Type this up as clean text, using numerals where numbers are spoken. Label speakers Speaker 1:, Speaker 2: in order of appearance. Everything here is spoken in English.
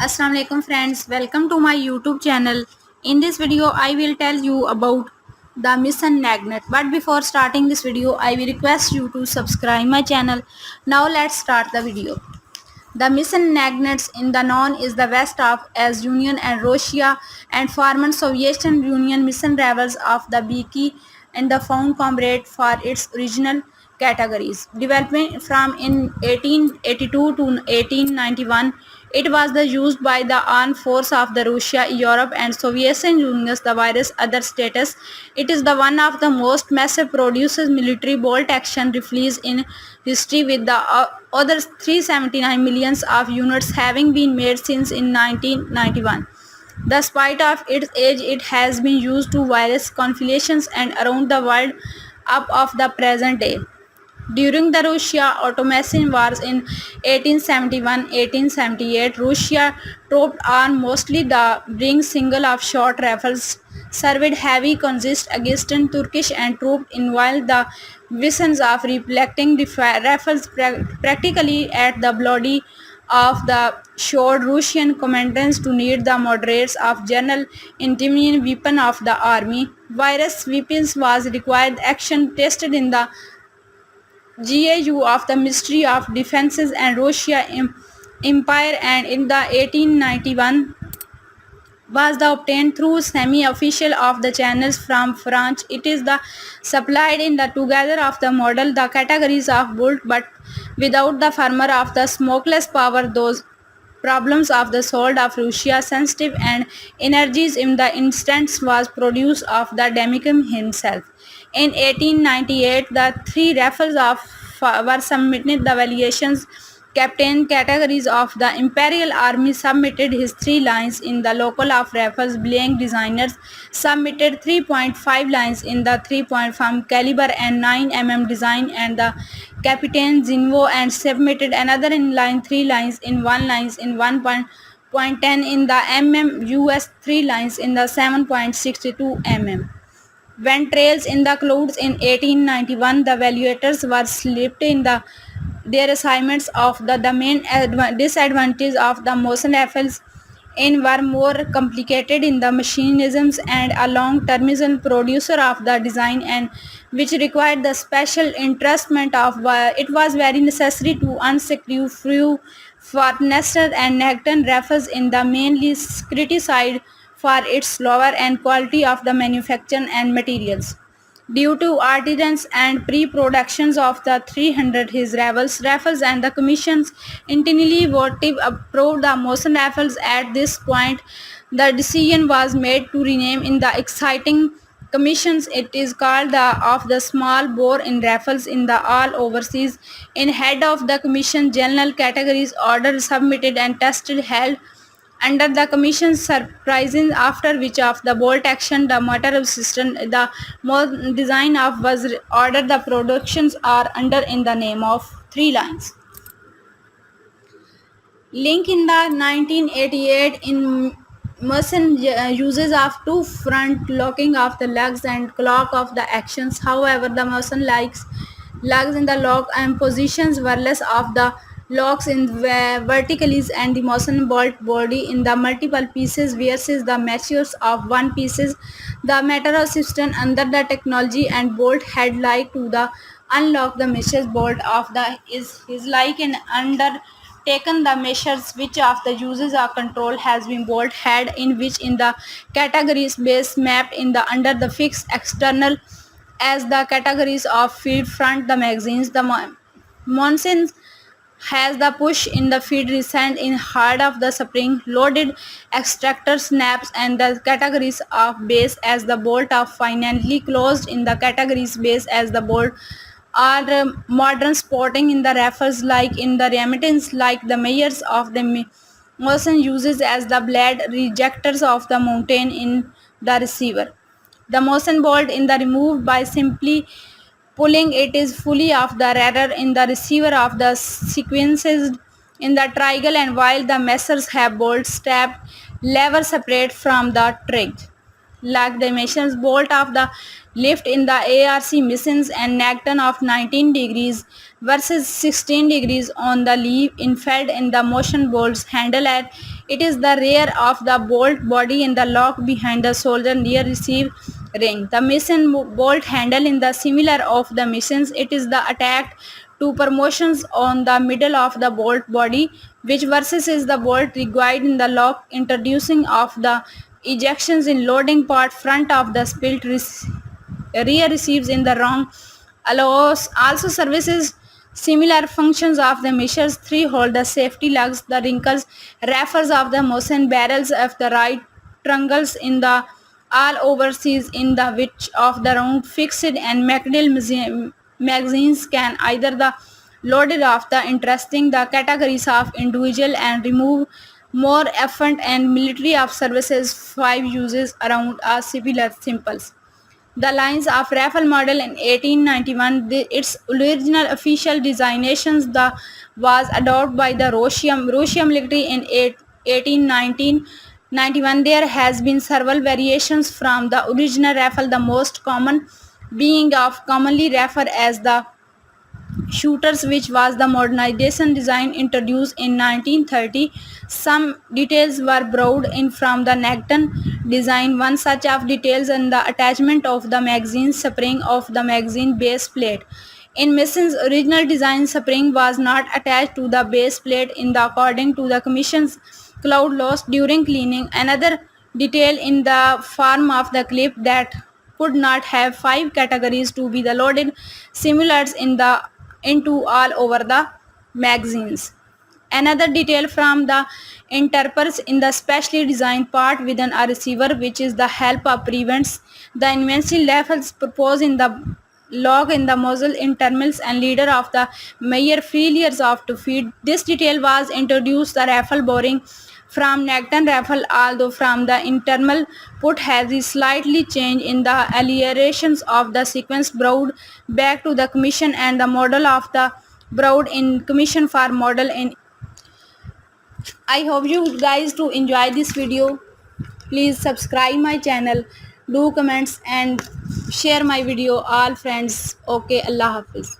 Speaker 1: Assalamu alaikum friends, welcome to my YouTube channel. In this video I will tell you about the mission Nagant. But before starting this video I will request you to subscribe my channel. Now let's start the video. The mission Nagant in the known is the west of as Union and Russia and former Soviet Union mission rebels of the Biki and the found comrade for its original categories. Developing from in 1882 to 1891, it was the used by the armed force of the Russia, Europe and Soviet Union the various other states. It is the one of the most massive produces military bolt action rifles in history with the other 379 millions of units having been made since in 1991. Despite of its age, it has been used to various configurations and around the world up of the present day. During the Russia-Ottoman Wars in 1871-1878, Russia trooped on mostly the bring single of short rifles, served heavy consist against Turkish and trooped in while the visions of reflecting the rifles practically at the bloody of the showed Russian commandants to need the moderates of general intimidating weapon of the army. Virus weapons was required action tested in the GAU of the Ministry of Defenses and Russia Empire and in the 1891 was the obtained through semi-official of the channels from France. It is the supplied in the together of the model the categories of bolt but without the farmer of the smokeless power those problems of the soul of Russia sensitive and energies in the instance was produced of the Demicum himself. In 1898, the three rifles of were submitted the valuations captain categories of the Imperial Army submitted his three lines in the local of rifles blank designers submitted 3.5 lines in the 3.5 caliber and 9 design and the Captain Zinvo and submitted another in line 3 lines in 1 lines in 1.10 in the US 3 lines in the 7.62 When trails in the clouds in 1891, the evaluators were slipped in their assignments of the main disadvantage of the motion rifles in were more complicated in the mechanisms and a long-termism producer of the design and which required the special interestment of it was very necessary to unsecure few for Nestor and Nagant rifles in the mainly criticized for its lower end quality of the manufacture and materials. Due to artisans and pre-productions of the 300 his rifles and the commissions internally votive approved the motion rifles at this point the decision was made to rename in the exciting commissions it is called the of the small bore in rifles in the all overseas in head of the commission general categories order submitted and tested held under the commission's surprising after which of the bolt action the motor of system the design of was ordered the productions are under in the name of three lines link in the 1988 in Mosin uses of two front locking of the legs and clock of the actions. However, the motion likes legs in the lock and positions wireless of the locks in verticals and the motion bolt body in the multiple pieces versus the measures of one pieces. The matter of system under the technology and bolt head like to the unlock the message bolt of the is like an under taken the measures which of the uses or control has been bolt head in which in the categories base mapped in the under the fixed external as the categories of feed front the magazines the Monson has the push in the feed recent in hard of the spring loaded extractor snaps and the categories of base as the bolt of finally closed in the categories base as the bolt are modern sporting in the rifles like in the remittance like the mayors of the motion uses as the blade rejectors of the mountain in the receiver. The motion bolt in the removed by simply pulling it is fully off the radar in the receiver of the sequences in the triangle and while the messers have bolts strapped lever separate from the trig like the emissions bolt of the lift in the ARC missions and Nagant of 19 degrees versus 16 degrees on the leaf in fed in the motion bolts handle at It is the rear of the bolt body and the lock behind the shoulder near receive ring. The mission bolt handle in the similar of the missions. It is the attack to promotions on the middle of the bolt body, which versus is the bolt required in the lock introducing of the ejections in loading part front of the spilt rear receives in the wrong allows also services similar functions of the measures 3 hold the safety lugs the wrinkles raffles of the motion barrels of the right triangles in the all overseas in the which of the round fixed and magazines can either the loaded of the interesting the categories of individual and remove more effort and military of services 5 uses around a similar simples. The lines of rifle model in 1891, its original official designations was adopted by the Russian military in 1891. There has been several variations from the original rifle, the most common being of commonly referred as the shooters, which was the modernization design introduced in 1930. Some details were brought in from the Nagant design. One such of details in the attachment of the magazine spring of the magazine base plate. In Mason's original design, spring was not attached to the base plate in the according to the commission's cloud lost during cleaning. Another detail in the form of the clip that could not have 5 categories to be the loaded simulars in the into all over the magazines. Another detail from the interpreters in the specially designed part within a receiver, which is the help of prevents the invention levels proposed in the log in the muzzle in terminals and leader of the major failures of to feed. This detail was introduced the rifle boring from Nagant rifle, although from the internal put has is slightly changed in the allegations of the sequence brought back to the commission and the model of the brought in commission for model in. I hope you guys to enjoy this video. Please subscribe my channel, do comments and share my video all friends. Okay, Allah Hafiz.